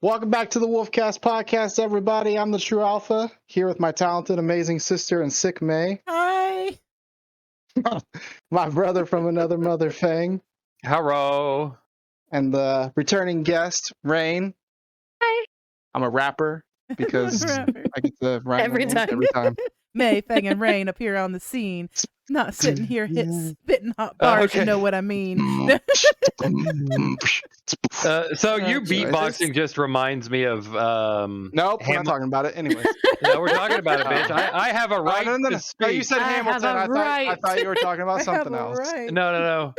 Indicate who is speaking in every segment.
Speaker 1: Welcome back to the Wolfcast podcast, everybody. I'm the Tru Alpha, here with my talented, amazing sister and sick May.
Speaker 2: Hi.
Speaker 1: My brother from another mother, Fang.
Speaker 3: Hello.
Speaker 1: And the returning guest, Rain.
Speaker 4: Hi.
Speaker 1: I'm a rapper because I get to rhyme
Speaker 4: Every
Speaker 1: every time.
Speaker 2: May, Fang, and Rain appear on the scene, not sitting here spitting hot bars.
Speaker 3: Okay.
Speaker 2: You know what I mean?
Speaker 3: So you beatboxing just reminds me of
Speaker 1: Nope, we're not talking about it anyways.
Speaker 3: No, we're talking about it, bitch. I have a right to speak.
Speaker 1: No, you said
Speaker 4: I
Speaker 1: Hamilton.
Speaker 4: have a
Speaker 1: I thought you were talking about something else.
Speaker 2: Right.
Speaker 3: No.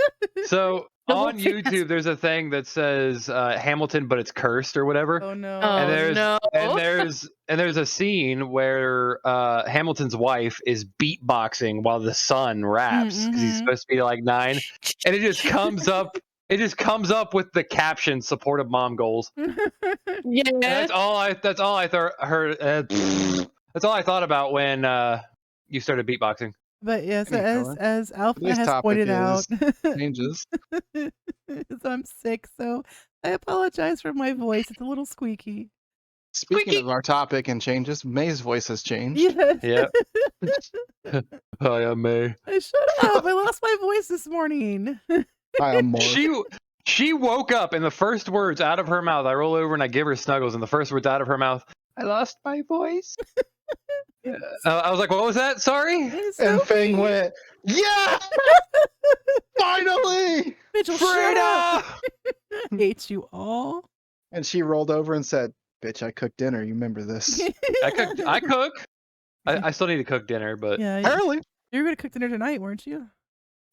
Speaker 3: So
Speaker 4: The
Speaker 3: on
Speaker 4: Wolf Cast.
Speaker 3: YouTube, there's a thing that says Hamilton, but it's cursed or whatever.
Speaker 2: Oh no.
Speaker 3: And there's a scene where Hamilton's wife is beatboxing while the son raps because he's supposed to be like 9, and it just comes up. It just comes up with the caption "supportive mom goals."
Speaker 4: Yeah.
Speaker 3: That's all I heard. That's all I thought about when you started beatboxing.
Speaker 2: But yes,
Speaker 1: Anyway,
Speaker 2: as Alpha
Speaker 1: today's
Speaker 2: has
Speaker 1: topic
Speaker 2: pointed out,
Speaker 1: changes.
Speaker 2: I'm sick, so I apologize for my voice. It's a little squeaky.
Speaker 1: Speaking of our topic and changes, May's voice has changed.
Speaker 2: Yes.
Speaker 3: Yeah. Hi, I'm May.
Speaker 2: Shut up! I lost my voice this morning.
Speaker 1: I am more.
Speaker 3: She woke up and the first words out of her mouth, I roll over and I give her snuggles, and the first words out of her mouth, I lost my voice. I was like, what was that? Sorry?
Speaker 1: And Fang went, yeah! Finally!
Speaker 2: Mitchell, shut up! I hate you all.
Speaker 1: And she rolled over and said, bitch, I cooked dinner. You remember this?
Speaker 3: I cook. I still need to cook dinner, but
Speaker 2: Yeah,
Speaker 1: Apparently.
Speaker 2: you were gonna cook dinner tonight, weren't you?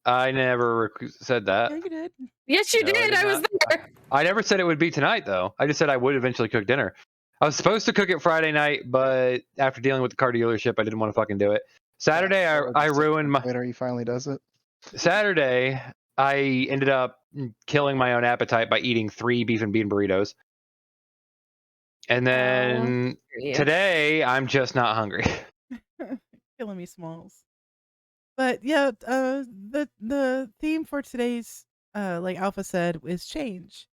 Speaker 3: I never said that.
Speaker 2: Yeah, you did.
Speaker 4: Yes, you
Speaker 3: No, I
Speaker 4: did.
Speaker 3: did
Speaker 4: I was
Speaker 3: not.
Speaker 4: there.
Speaker 3: I never said it would be tonight, though. I just said I would eventually cook dinner. I was supposed to cook it Friday night, but after dealing with the car dealership, I didn't want to fucking do it. Saturday, I ruined my...
Speaker 1: Later, he finally does it.
Speaker 3: Saturday, I ended up killing my own appetite by eating 3 beef and bean burritos. And then today, I'm just not hungry.
Speaker 2: Killing me, Smalls. But yeah, the theme for today's, like Alpha said, is change.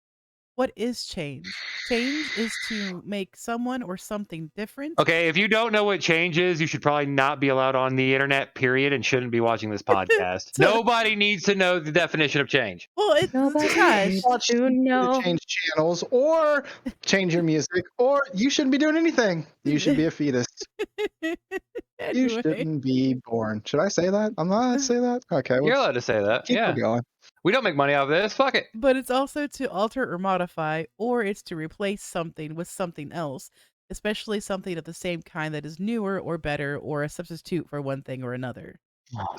Speaker 2: What is change? Change is to make someone or something different.
Speaker 3: Okay, if you don't know what change is, you should probably not be allowed on the internet, period, and shouldn't be watching this podcast. Nobody needs to know the definition of change.
Speaker 2: Well, it's gosh.
Speaker 1: Watch
Speaker 4: to know.
Speaker 1: change channels or change your music, or you shouldn't be doing anything. You should be a fetus. You
Speaker 2: Anyway,
Speaker 1: shouldn't be born. Should I say that? I'm not allowed to say that? Okay,
Speaker 3: You're allowed to say that.
Speaker 1: keep
Speaker 3: Yeah.
Speaker 1: it going.
Speaker 3: We don't make money off this. Fuck it.
Speaker 2: but it's also to alter or modify, or it's to replace something with something else, especially something of the same kind that is newer or better, or a substitute for one thing or another.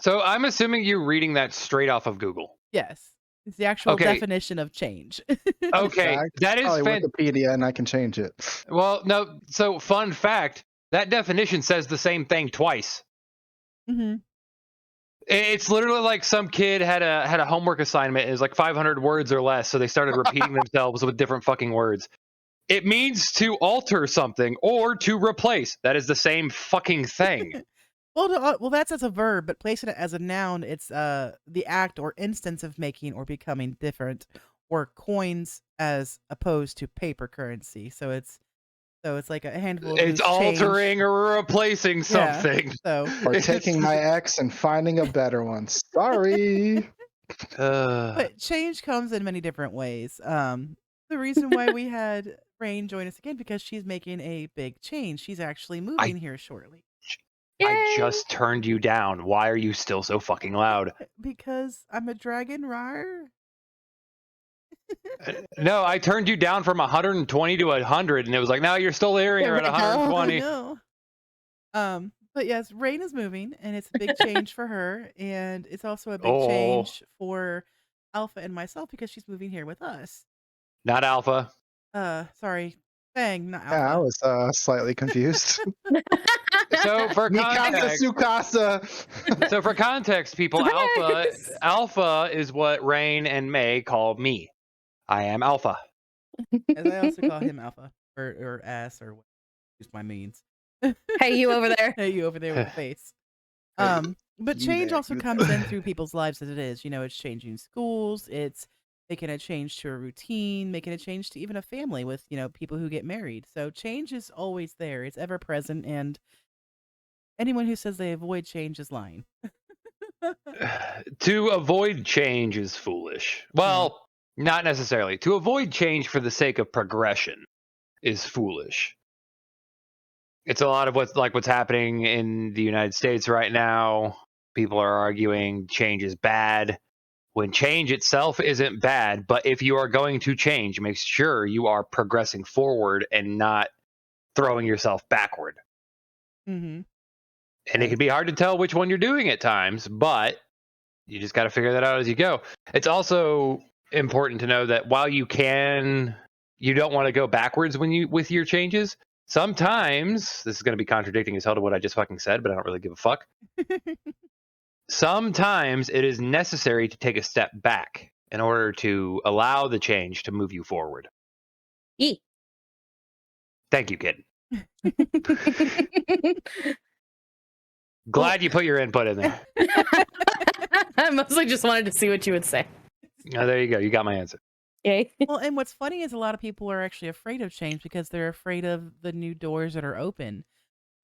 Speaker 3: So I'm assuming you're reading that straight off of Google.
Speaker 2: Yes, it's the actual
Speaker 3: Okay.
Speaker 2: definition of change.
Speaker 3: Okay,
Speaker 1: Fact,
Speaker 3: that is
Speaker 1: probably Wikipedia, and I can change it.
Speaker 3: Well, no. So fun fact, that definition says the same thing twice.
Speaker 2: hmm
Speaker 3: It's literally like some kid had a homework assignment. It was like 500 words or less, so they started repeating themselves with different fucking words. It means to alter something or to replace. That is the same fucking thing.
Speaker 2: Well, that's as a verb, but placing it as a noun, it's the act or instance of making or becoming different, or coins as opposed to paper currency. So it's like a handful of
Speaker 3: It's
Speaker 2: loose change.
Speaker 3: altering or replacing
Speaker 2: Yeah.
Speaker 3: something.
Speaker 2: So
Speaker 1: Or taking my ex and finding a better one. Sorry.
Speaker 2: but change comes in many different ways. The reason why we had Rain join us again, because she's making a big change. She's actually moving here shortly.
Speaker 3: I
Speaker 4: Yay.
Speaker 3: just turned you down. Why are you still so fucking loud?
Speaker 2: Because I'm a dragon, rar.
Speaker 3: No, I turned you down from 120 to 100, and it was like, no, you're still hearing her at
Speaker 4: There we go.
Speaker 3: 120.
Speaker 2: No. But yes, Rain is moving, and it's a big change for her, and it's also a big
Speaker 3: Oh.
Speaker 2: change for Alpha and myself because she's moving here with us.
Speaker 3: Not Alpha.
Speaker 2: Sorry, Fang, not Alpha.
Speaker 1: Yeah, I was slightly confused.
Speaker 3: So for
Speaker 1: Mikasa
Speaker 3: context,
Speaker 1: Sukasa.
Speaker 3: people,
Speaker 4: Surprise!
Speaker 3: Alpha is what Rain and May call me. I am Alpha.
Speaker 2: As I also call him Alpha or ass or what use my means.
Speaker 4: Hey, you over there.
Speaker 2: Hey, you over there with the face.
Speaker 1: Hey,
Speaker 2: But
Speaker 1: you
Speaker 2: change
Speaker 1: there,
Speaker 2: also
Speaker 1: you
Speaker 2: comes
Speaker 1: there.
Speaker 2: in through people's lives as it is. You know, it's changing schools. It's making a change to a routine, making a change to even a family with, people who get married. So change is always there. It's ever present. And anyone who says they avoid change is lying.
Speaker 3: To avoid change is foolish. Well, not necessarily. To avoid change for the sake of progression is foolish. It's a lot of what's happening in the United States right now. People are arguing change is bad when change itself isn't bad, but if you are going to change, make sure you are progressing forward and not throwing yourself backward.
Speaker 2: Mm-hmm.
Speaker 3: And it can be hard to tell which one you're doing at times, but you just got to figure that out as you go. It's also important to know that while you don't want to go backwards with your changes. Sometimes, this is going to be contradicting as hell to what I just fucking said, but I don't really give a fuck. Sometimes it is necessary to take a step back in order to allow the change to move you forward. Thank you, kid. Glad you put your input in there.
Speaker 4: I mostly just wanted to see what you would say.
Speaker 3: Oh, there you go. You got my answer.
Speaker 4: Yay.
Speaker 2: Well, and what's funny is a lot of people are actually afraid of change because they're afraid of the new doors that are open.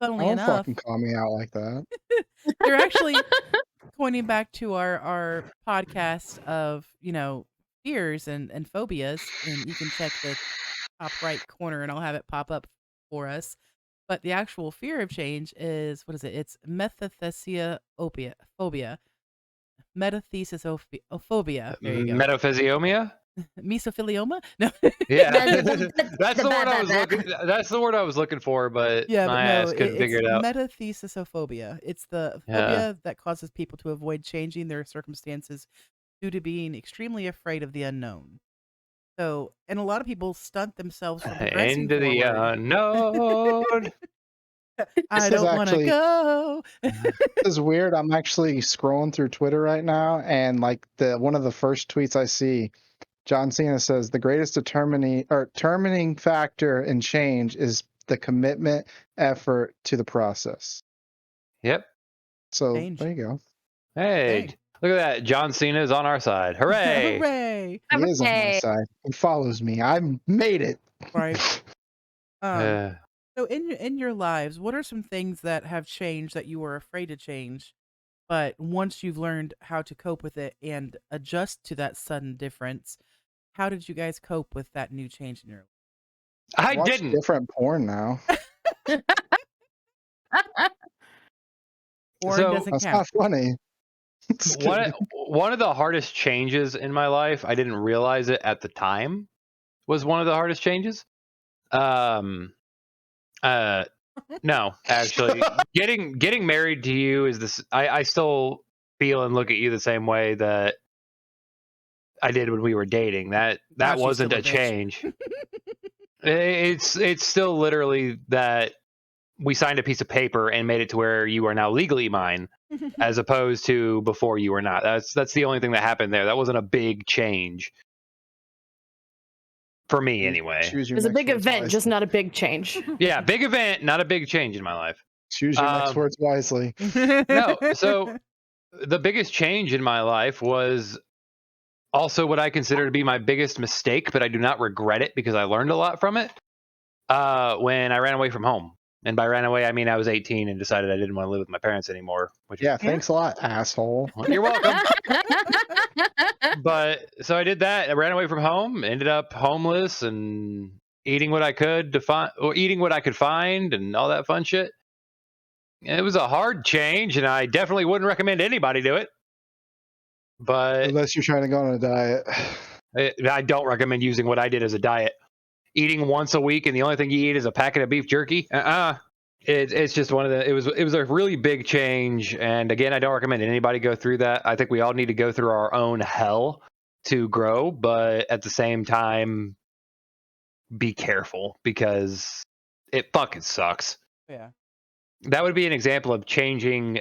Speaker 2: Funnily
Speaker 1: Don't
Speaker 2: enough,
Speaker 1: fucking call me out like that.
Speaker 2: you're actually pointing back to our podcast of, fears and phobias, and you can check the top right corner and I'll have it pop up for us. But the actual fear of change is, what is it? It's phobia. Metathesiophobia. There you go.
Speaker 3: Metaphysiomia?
Speaker 2: Mesophilioma? No.
Speaker 3: Yeah, that's the word I was looking. That's the word I was looking for, but
Speaker 2: Yeah,
Speaker 3: my
Speaker 2: but
Speaker 3: ass
Speaker 2: no,
Speaker 3: couldn't figure it out.
Speaker 2: metathesiophobia. It's the phobia that causes people to avoid changing their circumstances due to being extremely afraid of the unknown. So, and a lot of people stunt themselves from progressing
Speaker 3: Into the
Speaker 2: forward.
Speaker 3: unknown.
Speaker 2: I
Speaker 1: This is
Speaker 2: don't want to
Speaker 1: actually-
Speaker 2: go.
Speaker 1: This is weird. I'm actually scrolling through Twitter right now, and like one of the first tweets I see, John Cena says the greatest determining factor in change is the commitment, effort to the process.
Speaker 3: Yep.
Speaker 1: So
Speaker 2: Change.
Speaker 1: there you go.
Speaker 3: Hey,
Speaker 2: Dang.
Speaker 3: look at that. John Cena is on our side. Hooray!
Speaker 2: Hooray!
Speaker 1: He is on my
Speaker 4: Hooray.
Speaker 1: side. He follows me. I made it.
Speaker 2: Right.
Speaker 3: Uh,
Speaker 2: So in your lives, what are some things that have changed that you were afraid to change, but once you've learned how to cope with it and adjust to that sudden difference, how did you guys cope with that new change in your life?
Speaker 3: I
Speaker 1: watch
Speaker 3: didn't.
Speaker 1: different porn now.
Speaker 2: Porn
Speaker 3: So-
Speaker 2: doesn't
Speaker 1: That's
Speaker 2: count.
Speaker 1: not funny. Just kidding.
Speaker 3: One of the hardest changes in my life, I didn't realize it at the time, was one of the hardest changes. No, actually, getting married to you is this. I still feel and look at you the same way that I did when we were dating. That
Speaker 2: Gosh, she's
Speaker 3: wasn't
Speaker 2: still
Speaker 3: a
Speaker 2: a bitch.
Speaker 3: change. It's still literally that we signed a piece of paper and made it to where you are now legally mine, as opposed to before you were not. That's the only thing that happened there. That wasn't a big change for me, anyway.
Speaker 1: Choose
Speaker 4: It
Speaker 1: your
Speaker 4: was a
Speaker 1: next
Speaker 4: big
Speaker 1: words
Speaker 4: event, just
Speaker 1: wisely.
Speaker 4: not a big change.
Speaker 3: Yeah, big event, not a big change in my life.
Speaker 1: Choose your next
Speaker 3: Um,
Speaker 1: words wisely.
Speaker 3: No, so the biggest change in my life was also what I consider to be my biggest mistake, but I do not regret it because I learned a lot from it. When I ran away from home. And by ran away, I mean I was 18 and decided I didn't want to live with my parents anymore. Which
Speaker 1: Yeah, thanks a lot, asshole.
Speaker 3: you're welcome. But so I did that. I ran away from home, ended up homeless and eating what I could eating what I could find and all that fun shit. It was a hard change, and I definitely wouldn't recommend anybody do it. But
Speaker 1: Unless you're trying to go on a diet.
Speaker 3: I don't recommend using what I did as a diet. Eating once a week and the only thing you eat is a packet of beef jerky. It's just one of the. It was a really big change, and again, I don't recommend anybody go through that. I think we all need to go through our own hell to grow, but at the same time, be careful because it fucking sucks.
Speaker 2: Yeah.
Speaker 3: That would be an example of changing.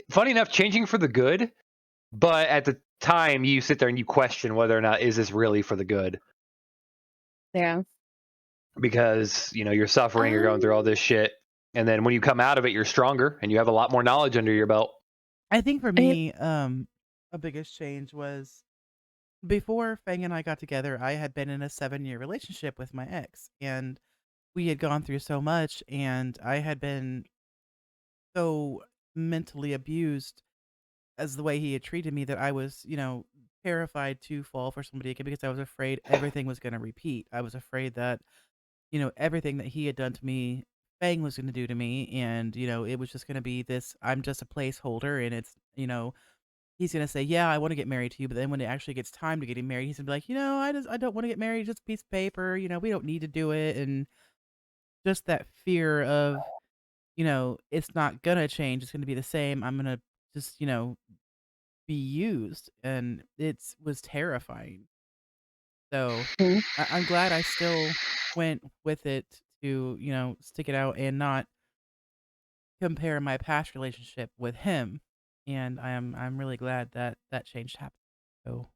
Speaker 3: Funny enough, changing for the good, but at the time, you sit there and you question whether or not is this really for the good.
Speaker 4: Yeah.
Speaker 3: Because you're suffering, you're going through all this shit, and then when you come out of it, you're stronger and you have a lot more knowledge under your belt.
Speaker 2: I think for me, a biggest change was before Fang and I got together, I had been in a 7-year relationship with my ex, and we had gone through so much, and I had been so mentally abused as the way he had treated me that I was, terrified to fall for somebody again because I was afraid everything was going to repeat. I was afraid that, everything that he had done to me, Fang was going to do to me. And, it was just going to be this I'm just a placeholder. And it's, he's going to say, yeah, I want to get married to you. But then when it actually gets time to getting married, he's going to be like, I don't want to get married. Just a piece of paper. We don't need to do it. And just that fear of, it's not going to change. It's going to be the same. I'm going to just, be used, and it was terrifying. So
Speaker 4: Mhm.
Speaker 2: I'm glad I still went with it to, stick it out and not compare my past relationship with him. And I'm really glad that that change happened. So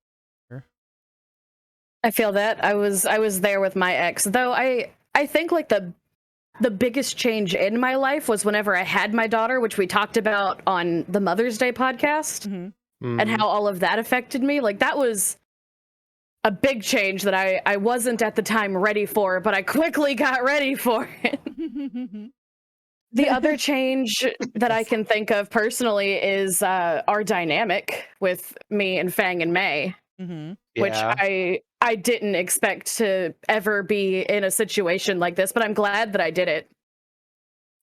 Speaker 2: sure.
Speaker 4: I feel that. I was there with my ex. Though I think like the biggest change in my life was whenever I had my daughter, which we talked about on the Mother's Day podcast,
Speaker 2: Mhm.
Speaker 4: and how all of that affected me. Like that was a big change that I wasn't at the time ready for, but I quickly got ready for it. The other change that I can think of personally is our dynamic with me and Fang and May,
Speaker 2: Mhm.
Speaker 4: which
Speaker 3: Yeah.
Speaker 4: I didn't expect to ever be in a situation like this, but I'm glad that I did it.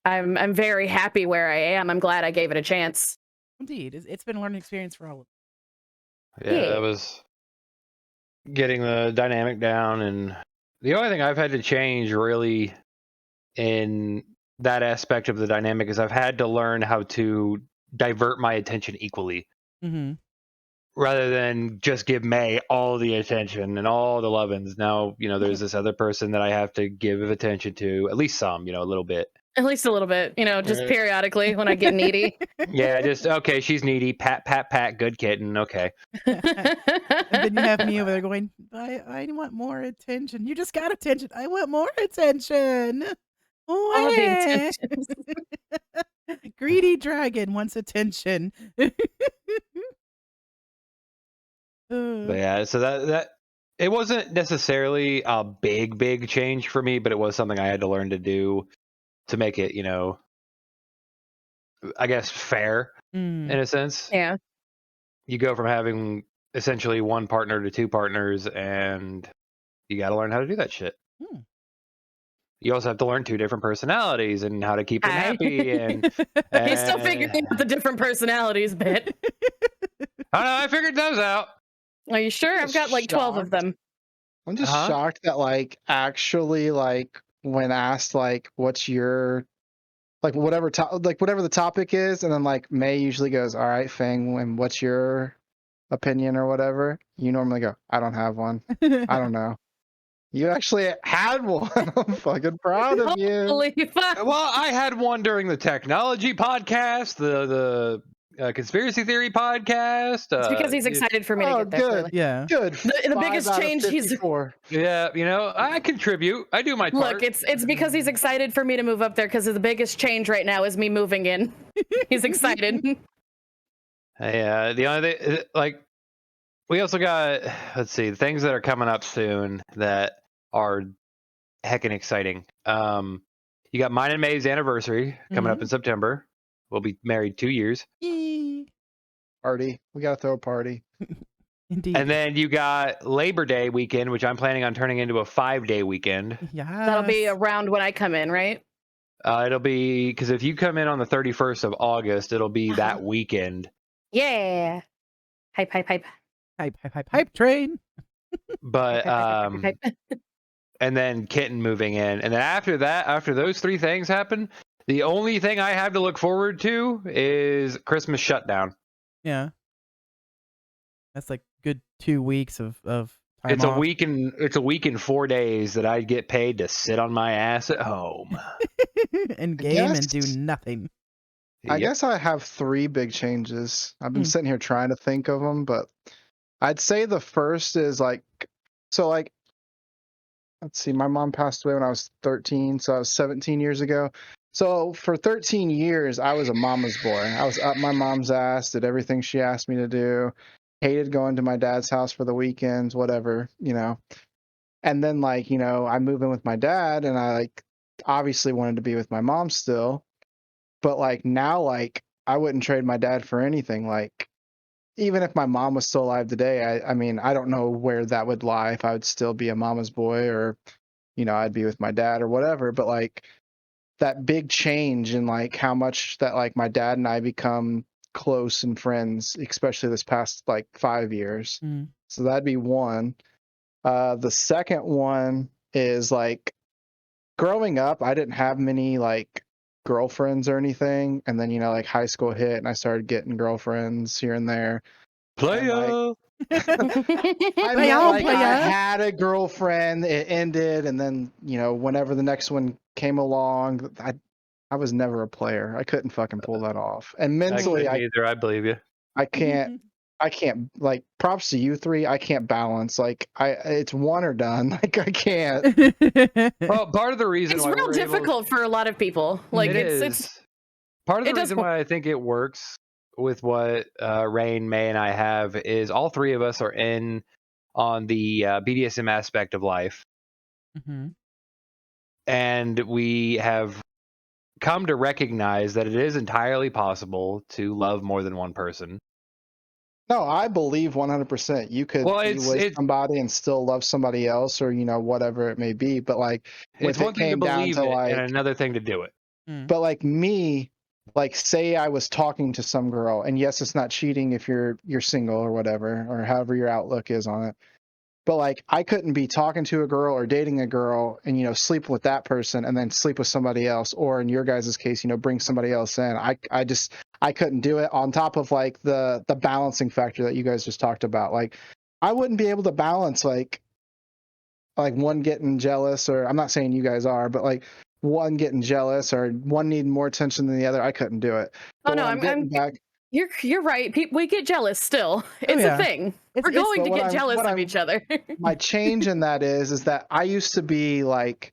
Speaker 4: I'm very happy where I am. I'm glad I gave it a chance.
Speaker 2: Indeed, it's been a learning experience for all of us.
Speaker 3: Yeah,
Speaker 4: Yeah.
Speaker 3: that was getting the dynamic down, and the only thing I've had to change really in that aspect of the dynamic is I've had to learn how to divert my attention equally
Speaker 2: Mm-hmm.
Speaker 3: rather than just give May all the attention and all the lovin's. Now, there's this other person that I have to give attention to, at least some, a little bit.
Speaker 4: At least a little bit, just
Speaker 3: Right.
Speaker 4: periodically when I get needy.
Speaker 3: Yeah, just okay, she's needy. Pat, pat, pat, good kitten. Okay.
Speaker 2: And then you have me over there going, I want more attention. You just got attention. I want more attention.
Speaker 4: All the
Speaker 2: Wah.
Speaker 4: attention.
Speaker 2: Greedy dragon wants attention.
Speaker 3: But yeah, so that it wasn't necessarily a big change for me, but it was something I had to learn to do to make it, I guess fair in
Speaker 2: Mm.
Speaker 3: a sense.
Speaker 4: Yeah.
Speaker 3: You go from having essentially one partner to two partners, and you got to learn how to do that shit.
Speaker 2: Hmm.
Speaker 3: You also have to learn two different personalities and how to keep them
Speaker 4: Hi.
Speaker 3: happy. And
Speaker 4: He's still figuring out the different personalities bit.
Speaker 3: I know, I figured those out.
Speaker 4: Are you sure? I've got like 12 of them.
Speaker 1: I'm just
Speaker 3: Uh-huh.
Speaker 1: shocked that actually when asked what's your whatever whatever the topic is, and then May usually goes, all right, Fang, and what's your opinion or whatever, you normally go, I don't have one. I don't know. You actually had one. I'm fucking proud of you.
Speaker 4: Holy fuck.
Speaker 3: Well, I had one during the technology podcast, the conspiracy theory podcast.
Speaker 4: It's because he's excited for me to
Speaker 1: Oh,
Speaker 4: get there.
Speaker 1: good.
Speaker 4: Clearly.
Speaker 2: Yeah.
Speaker 1: Good.
Speaker 4: The
Speaker 1: 5
Speaker 4: biggest
Speaker 1: out of
Speaker 4: change he's
Speaker 1: 54.
Speaker 3: Yeah, I contribute. I do my part.
Speaker 4: Look, it's because he's excited for me to move up there because the biggest change right now is me moving in. He's excited.
Speaker 3: Yeah, the only thing, we also got, let's see, things that are coming up soon that are heckin' exciting. You got mine and May's anniversary coming up in September. We'll be married 2 years.
Speaker 2: Yee.
Speaker 1: Party. We gotta throw a party.
Speaker 2: Indeed.
Speaker 3: And then you got Labor Day weekend, which I'm planning on turning into a 5-day weekend.
Speaker 4: That'll be around when I come in, right?
Speaker 3: It'll be, because if you come in on the 31st of August, it'll be that weekend.
Speaker 4: Yeah. Hype, hype, hype.
Speaker 2: Hype train.
Speaker 3: But
Speaker 4: Hype.
Speaker 3: and then Kitten moving in, and then after that, after those three things happen, the only thing I have to look forward to is Christmas shutdown.
Speaker 2: Yeah. That's like good 2 weeks of time
Speaker 3: It's
Speaker 2: off.
Speaker 3: a week and 4 days that I get paid to sit on my ass at home
Speaker 2: and game and do
Speaker 1: guess-
Speaker 2: nothing.
Speaker 1: I
Speaker 3: Yep.
Speaker 1: guess I have 3 big changes. I've been
Speaker 2: Hmm.
Speaker 1: sitting here trying to think of them, but I'd say the first is let's see, my mom passed away when I was 13, so I was 17 years ago. So for 13 years, I was a mama's boy. I was up my mom's ass, did everything she asked me to do. hated going to my dad's house for the weekends, whatever, you know. And then like, you know, I move in with my dad and I like obviously wanted to be with my mom still. But like now, like I wouldn't trade my dad for anything. Like even if my mom was still alive today, I mean, I don't know where that would lie, if I would still be a mama's boy or, you know, I'd be with my dad or whatever. But like that big change in like how much that like my dad and I become close and friends, especially this past like 5 years.
Speaker 2: Mm.
Speaker 1: So that'd be one. The second one is like growing up, I didn't have many like girlfriends or anything. And then, you know, like high school hit and I started getting girlfriends here and there.
Speaker 3: Playa.
Speaker 1: I
Speaker 2: Play
Speaker 1: mean,
Speaker 2: on,
Speaker 1: like I
Speaker 2: playa.
Speaker 1: had a girlfriend, it ended, and then, you know, whenever the next one came along, I was never a player. I couldn't fucking pull that off. And mentally,
Speaker 3: I couldn't either. I believe you.
Speaker 1: I can't like props to you three. I can't balance. Like it's one or done. Like I can't.
Speaker 3: Well, part of the reason
Speaker 4: It's
Speaker 3: why
Speaker 4: real
Speaker 3: we're
Speaker 4: difficult for a lot of people. Like it's
Speaker 3: part of the
Speaker 4: it does
Speaker 3: reason
Speaker 4: work.
Speaker 3: why I think it works with what Rain, May, and I have is all three of us are in on the BDSM aspect of life,
Speaker 2: Mm-hmm.
Speaker 3: and we have come to recognize that it is entirely possible to love more than one person.
Speaker 1: No, I believe 100%. You could
Speaker 3: Well,
Speaker 1: be with
Speaker 3: it's
Speaker 1: somebody and still love somebody else, or you know whatever it may be. But like,
Speaker 3: it's
Speaker 1: if
Speaker 3: one
Speaker 1: it
Speaker 3: thing to
Speaker 1: came down
Speaker 3: believe
Speaker 1: to
Speaker 3: it
Speaker 1: like,
Speaker 3: and another thing to do it.
Speaker 1: but like me, like say I was talking to some girl, and yes, it's not cheating if you're single or whatever, or however your outlook is on it. But like I couldn't be talking to a girl or dating a girl and, you know, sleep with that person and then sleep with somebody else, or in your guys' case, you know, bring somebody else in. I couldn't do it, on top of like the balancing factor that you guys just talked about. Like I wouldn't be able to balance like one getting jealous, or I'm not saying you guys are, but like one getting jealous or one needing more attention than the other. I couldn't do it.
Speaker 4: Oh
Speaker 1: But
Speaker 4: no,
Speaker 1: what I'm getting back,
Speaker 4: you're right. We get jealous still. It's
Speaker 2: yeah.
Speaker 4: a thing.
Speaker 2: It's-
Speaker 4: We're
Speaker 2: it's-
Speaker 4: going
Speaker 1: but
Speaker 4: to
Speaker 1: what
Speaker 4: get
Speaker 1: I'm-
Speaker 4: jealous
Speaker 1: what
Speaker 4: of
Speaker 1: I'm-
Speaker 4: each other.
Speaker 1: my change in that is that I used to be like,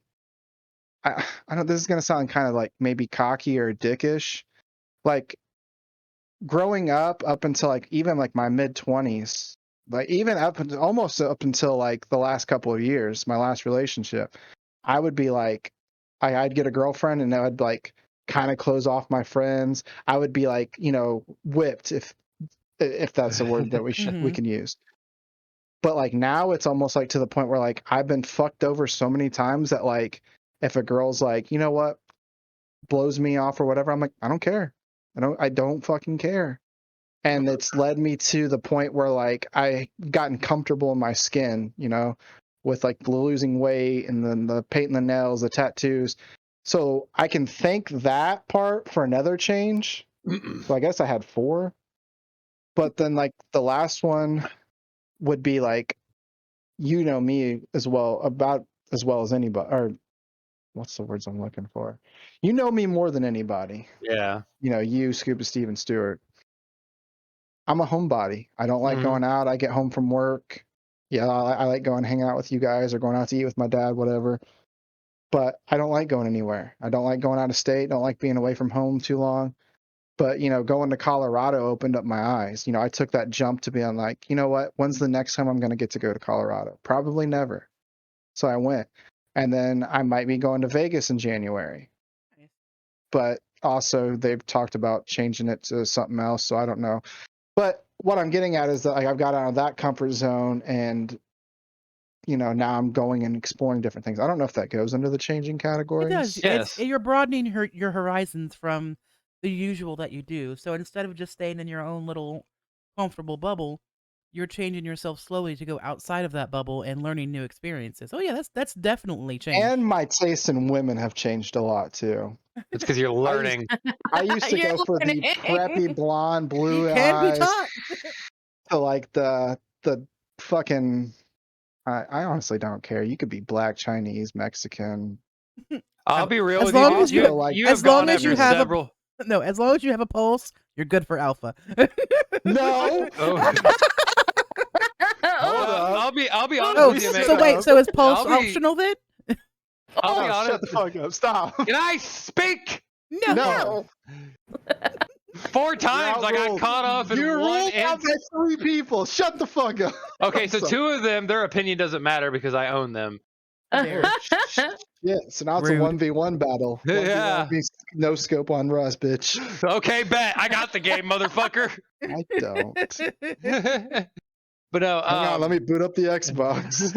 Speaker 1: I don't, this is going to sound kind of like maybe cocky or dickish. Like growing up until like even like my mid 20s, like even almost up until like the last couple of years, my last relationship, I would be like, I'd get a girlfriend and I would like kind of close off my friends. I would be like, you know, whipped, if that's a word that we can use. But like now it's almost like to the point where like I've been fucked over so many times that like if a girl's like, you know what, blows me off or whatever, I'm like, I don't care. I don't fucking care. And it's led me to the point where like I gotten comfortable in my skin, you know, with like losing weight and then the painting the nails, the tattoos. So I can thank that part for another change. So I guess I had 4. But then like the last one would be like, you know me as well, about as well as anybody, or what's the words I'm looking for? You know me more than anybody.
Speaker 3: Yeah.
Speaker 1: You know, you, Scuba Steve, and Stewart. I'm a homebody. I don't like going out. I get home from work. Yeah, I like going hanging out with you guys or going out to eat with my dad, whatever. But I don't like going anywhere. I don't like going out of state. Don't like being away from home too long. But, you know, going to Colorado opened up my eyes. You know, I took that jump to being like, you know what? When's the next time I'm going to get to go to Colorado? Probably never. So I went. And then I might be going to Vegas in January.
Speaker 2: Nice.
Speaker 1: But also they've talked about changing it to something else. So I don't know. But what I'm getting at is that like, I've got out of that comfort zone and, you know, now I'm going and exploring different things. I don't know if that goes under the changing categories.
Speaker 2: It does.
Speaker 3: Yes.
Speaker 2: You're broadening your horizons from the usual that you do. So instead of just staying in your own little comfortable bubble, you're changing yourself slowly to go outside of that bubble and learning new experiences. Oh yeah, that's definitely changed.
Speaker 1: And my tastes in women have changed a lot too.
Speaker 3: It's because you're learning.
Speaker 1: I used to
Speaker 4: You're
Speaker 1: go for the
Speaker 4: learning.
Speaker 1: preppy blonde, blue
Speaker 2: You can be
Speaker 1: eyes
Speaker 2: taught.
Speaker 1: to like the fucking. I honestly don't care. You could be black, Chinese, Mexican.
Speaker 3: I'll be real
Speaker 2: As
Speaker 3: with
Speaker 2: long
Speaker 3: you.
Speaker 2: as
Speaker 3: You,
Speaker 1: you-
Speaker 3: you
Speaker 2: as
Speaker 3: have gone
Speaker 2: long as
Speaker 3: after
Speaker 2: you have a-
Speaker 3: several.
Speaker 2: No, as long as you have a pulse, you're good for alpha.
Speaker 1: No.
Speaker 3: Oh.
Speaker 4: Oh,
Speaker 3: I'll be honest
Speaker 2: Oh,
Speaker 3: with you, man.
Speaker 2: so wait, so is pulse
Speaker 3: I'll be-
Speaker 2: optional then?
Speaker 3: I'll be
Speaker 1: Oh,
Speaker 3: honest.
Speaker 1: shut the fuck up. Stop.
Speaker 3: Can I speak?
Speaker 2: No.
Speaker 1: No.
Speaker 3: 4 times I got
Speaker 1: outruled.
Speaker 3: caught off in
Speaker 1: You're
Speaker 3: one
Speaker 1: ruled out by 3 people. Shut the fuck up.
Speaker 3: Okay, so
Speaker 1: So-
Speaker 3: 2 of them, their opinion doesn't matter because I own them.
Speaker 2: There.
Speaker 1: Yeah, so now it's
Speaker 2: Rude.
Speaker 1: a 1v1 battle. 1v1
Speaker 3: Yeah.
Speaker 1: means no scope on Russ, bitch.
Speaker 3: Okay, bet. I got the game, motherfucker.
Speaker 1: I don't.
Speaker 3: But no,
Speaker 1: Hang on, let me boot up the Xbox.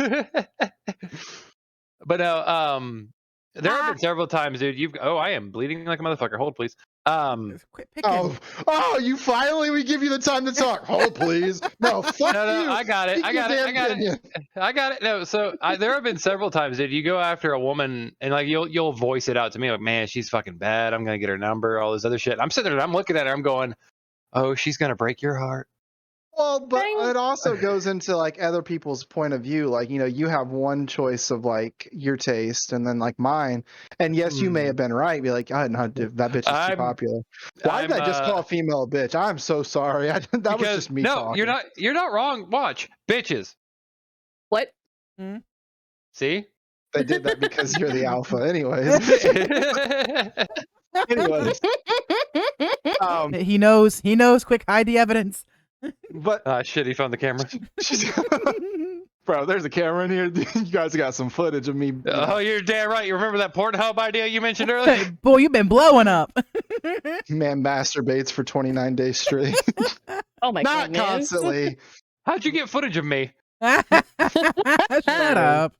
Speaker 3: But no, there have been several times, dude. I am bleeding like a motherfucker. Hold, please.
Speaker 2: Quit picking.
Speaker 1: Oh, you finally, we give you the time to talk. Hold, please. No, fuck
Speaker 3: No,
Speaker 1: you.
Speaker 3: I got it.
Speaker 1: Speak
Speaker 3: I
Speaker 1: your
Speaker 3: got it. I
Speaker 1: damn
Speaker 3: got it.
Speaker 1: opinion.
Speaker 3: I got it. No, so there have been several times, dude. You go after a woman and like you'll voice it out to me like, man, she's fucking bad. I'm gonna get her number, all this other shit. I'm sitting there, and I'm looking at her. I'm going, oh, she's gonna break your heart.
Speaker 1: Well, but
Speaker 4: Dang.
Speaker 1: it also goes into like other people's point of view. Like, you have one choice of like your taste and then like mine. And yes, you may have been right. Be like, that bitch is too
Speaker 3: I'm-
Speaker 1: popular. Why did I just call a female a bitch? I'm so sorry. That was
Speaker 3: Because
Speaker 1: just me
Speaker 3: no,
Speaker 1: talking.
Speaker 3: you're not wrong. Watch, bitches.
Speaker 4: What?
Speaker 3: See?
Speaker 1: They did that because you're the alpha. Anyways. Anyways.
Speaker 2: He knows. Quick, hide the evidence.
Speaker 1: But
Speaker 3: Shit, he found the camera.
Speaker 1: bro, there's a camera in here. You guys got some footage of me.
Speaker 3: Oh, you're damn right. You remember that Pornhub idea you mentioned earlier?
Speaker 2: Boy, you've been blowing up.
Speaker 1: Man masturbates for 29 days straight.
Speaker 4: Oh my
Speaker 1: Not
Speaker 4: goodness.
Speaker 1: constantly.
Speaker 3: How'd you get footage of me?
Speaker 2: Shut up.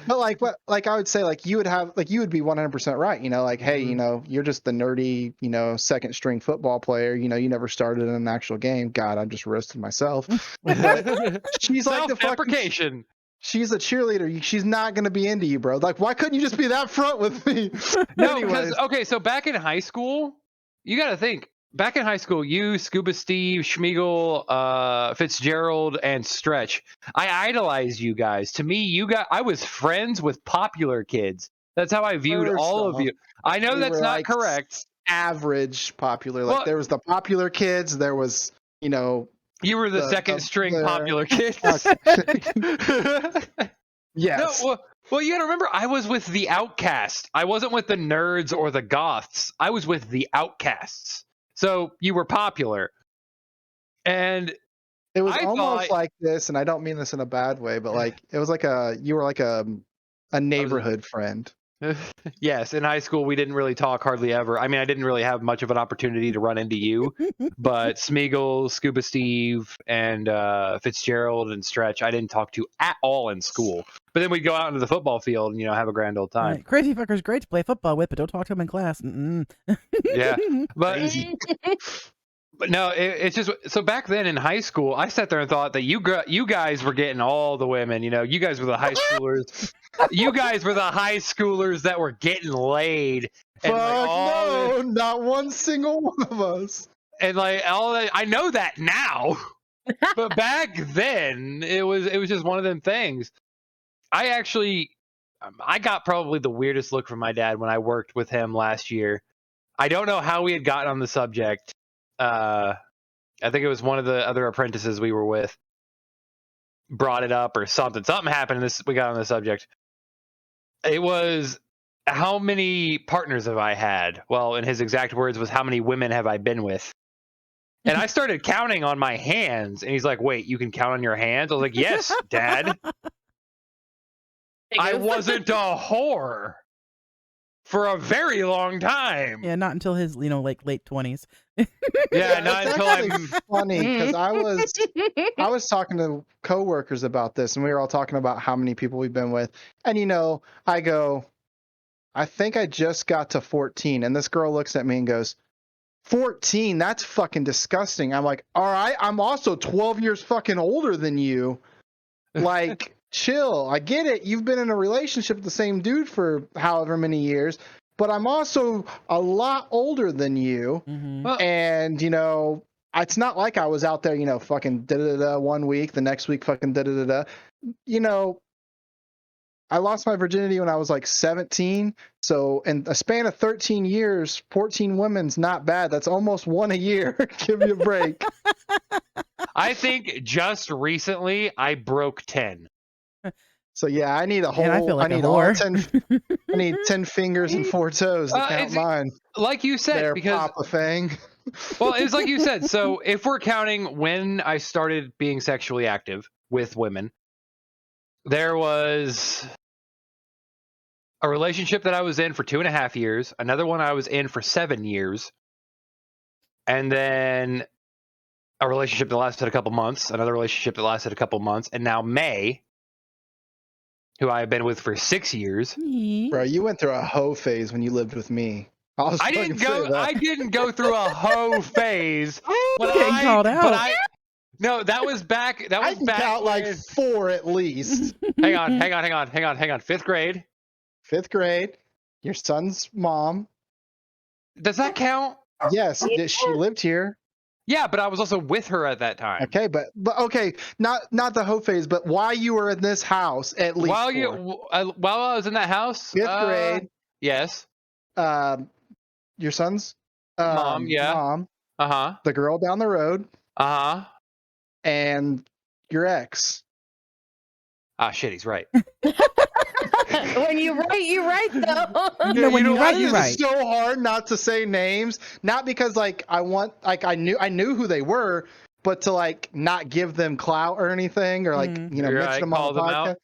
Speaker 1: But like I would say, like you would be 100% right. Like, hey, you're just the nerdy, second string football player. You never started in an actual game. God, I just roasted myself. She's like the fucking.
Speaker 3: Self-deprecation.
Speaker 1: She's a cheerleader. She's not gonna be into you, bro. Like, why couldn't you just be that front with me?
Speaker 3: No,
Speaker 1: Anyways.
Speaker 3: because okay, so back in high school, you got to think. Back in high school, you, Scuba Steve, Schmeagle, Fitzgerald, and Stretch. I idolized you guys. To me, I was friends with popular kids. That's how I viewed
Speaker 1: First
Speaker 3: all
Speaker 1: off,
Speaker 3: of you. I know
Speaker 1: we
Speaker 3: that's
Speaker 1: were,
Speaker 3: not
Speaker 1: like,
Speaker 3: correct.
Speaker 1: Average popular. Like,
Speaker 3: Well-
Speaker 1: there was the popular kids. There was,
Speaker 3: You were the second string popular kid.
Speaker 1: Yes.
Speaker 3: No, well, you got to remember, I was with the outcast. I wasn't with the nerds or the goths. I was with the outcasts. So you were popular. And
Speaker 1: It was
Speaker 3: I
Speaker 1: almost
Speaker 3: thought-
Speaker 1: like this, and I don't mean this in a bad way, but like it was like you were like a neighborhood friend.
Speaker 3: yes, in high school, we didn't really talk hardly ever. I mean, I didn't really have much of an opportunity to run into you, but Smeagol, Scuba Steve, and Fitzgerald and Stretch, I didn't talk to at all in school. But then we'd go out into the football field and, have a grand old time.
Speaker 2: Right. Crazy fucker's great to play football with, but don't talk to him in class. Mm-mm.
Speaker 3: Yeah. But
Speaker 1: Crazy.
Speaker 3: But no, it's just so back then in high school, I sat there and thought that you guys were getting all the women. You guys were the high schoolers. You guys were the high schoolers that were getting laid.
Speaker 1: Fuck
Speaker 3: And like
Speaker 1: no, not one single one of us.
Speaker 3: And like all that, I know that now, but back then it was just one of them things. I got probably the weirdest look from my dad when I worked with him last year. I don't know how we had gotten on the subject. I think it was one of the other apprentices we were with brought it up or something. Something happened and we got on the subject. It was, how many partners have I had? Well, in his exact words was, how many women have I been with? And I started counting on my hands, and he's like, wait, you can count on your hands? I was like, yes, Dad. I wasn't a whore for a very long time.
Speaker 2: Yeah, not until his, like late 20s.
Speaker 3: Yeah, not
Speaker 1: it's
Speaker 3: until
Speaker 1: actually
Speaker 3: I'm
Speaker 1: funny because I was talking to coworkers about this, and we were all talking about how many people we've been with, and I go, I think I just got to 14, and this girl looks at me and goes, 14? That's fucking disgusting. I'm like, all right, I'm also 12 years fucking older than you. Like, chill. I get it. You've been in a relationship with the same dude for however many years, but I'm also a lot older than you.
Speaker 2: Mm-hmm.
Speaker 3: Well,
Speaker 1: And, it's not like I was out there, fucking da-da-da-da 1 week, the next week fucking da-da-da-da. I lost my virginity when I was like 17. So in a span of 13 years, 14 women's not bad. That's almost one a year. Give me a break.
Speaker 3: I think just recently I broke 10.
Speaker 1: So yeah, I need a whole.
Speaker 2: Man, I feel like
Speaker 1: I
Speaker 2: a
Speaker 1: need all
Speaker 2: whore.
Speaker 1: 10. I need 10 fingers and 4 toes to count
Speaker 3: it's-
Speaker 1: mine.
Speaker 3: Like you said,
Speaker 1: There,
Speaker 3: because
Speaker 1: Papa Fang.
Speaker 3: Well, it's like you said. So if we're counting when I started being sexually active with women, there was a relationship that I was in for 2.5 years, another one I was in for 7 years, and then a relationship that lasted a couple months, another relationship that lasted a couple months, and now May, who I have been with for 6 years.
Speaker 1: Bro, you went through a hoe phase when you lived with me.
Speaker 3: I didn't go through a hoe phase. But
Speaker 2: Getting called out.
Speaker 3: No, that was back. That was
Speaker 1: I can
Speaker 3: back.
Speaker 1: count like 4 at least.
Speaker 3: Hang on. 5th grade.
Speaker 1: 5th grade. Your son's mom.
Speaker 3: Does that count?
Speaker 1: Yes, she lived here.
Speaker 3: Yeah, but I was also with her at that time.
Speaker 1: Okay, but okay, not the hoe phase, but why you were in this house at least.
Speaker 3: While I was in that house.
Speaker 1: 5th grade.
Speaker 3: Yes.
Speaker 1: Your son's
Speaker 3: Mom. Yeah.
Speaker 1: mom.
Speaker 3: The
Speaker 1: girl down the road. And your ex.
Speaker 3: Ah, shit, he's right.
Speaker 4: When you write though.
Speaker 2: When you write, you write.
Speaker 1: It's so hard not to say names, not because like I knew who they were, but to like not give them clout or anything, or like mention them on the podcast.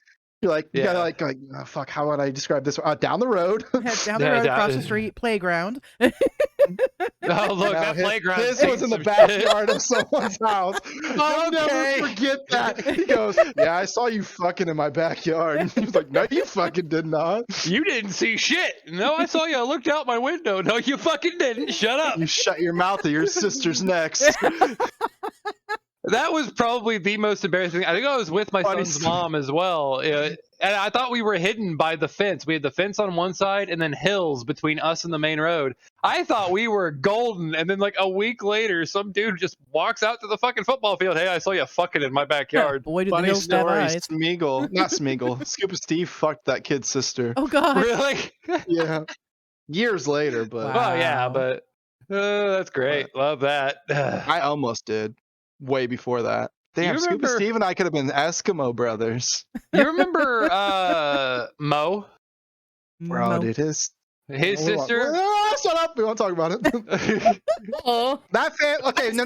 Speaker 1: You're like, you gotta like, oh, fuck, how would I describe this? Down the road.
Speaker 2: Down the road, across the street, playground.
Speaker 3: Oh, look, that playground.
Speaker 1: This was in the backyard of someone's house. I'll never forget that. He goes, yeah, I saw you fucking in my backyard. And he's like, no, you fucking did not.
Speaker 3: You didn't see shit. No, I saw you. I looked out my window. No, you fucking didn't. Shut up.
Speaker 1: You shut your mouth or your sister's next.
Speaker 3: That was probably the most embarrassing. I think I was with my son's mom as well. And I thought we were hidden by the fence. We had the fence on one side and then hills between us and the main road. I thought we were golden. And then like a week later, some dude just walks out to the fucking football field. Hey, I saw you fucking in my backyard.
Speaker 2: Boy, did
Speaker 1: Funny
Speaker 2: the hills have
Speaker 1: story,
Speaker 2: eyes.
Speaker 1: Smeagol. Not Smeagol. Scuba Steve fucked that kid's sister.
Speaker 2: Oh, God.
Speaker 3: Really?
Speaker 1: Yeah. Years later, but.
Speaker 2: Wow.
Speaker 3: Oh, yeah, but that's great. Love that.
Speaker 1: I almost did. Way before that. Damn, Scuba Steve and I could have been Eskimo brothers.
Speaker 3: You remember Mo?
Speaker 1: Bro, dude, his
Speaker 3: sister?
Speaker 1: Shut up. We won't talk about it.
Speaker 4: Oh.
Speaker 1: That okay, no.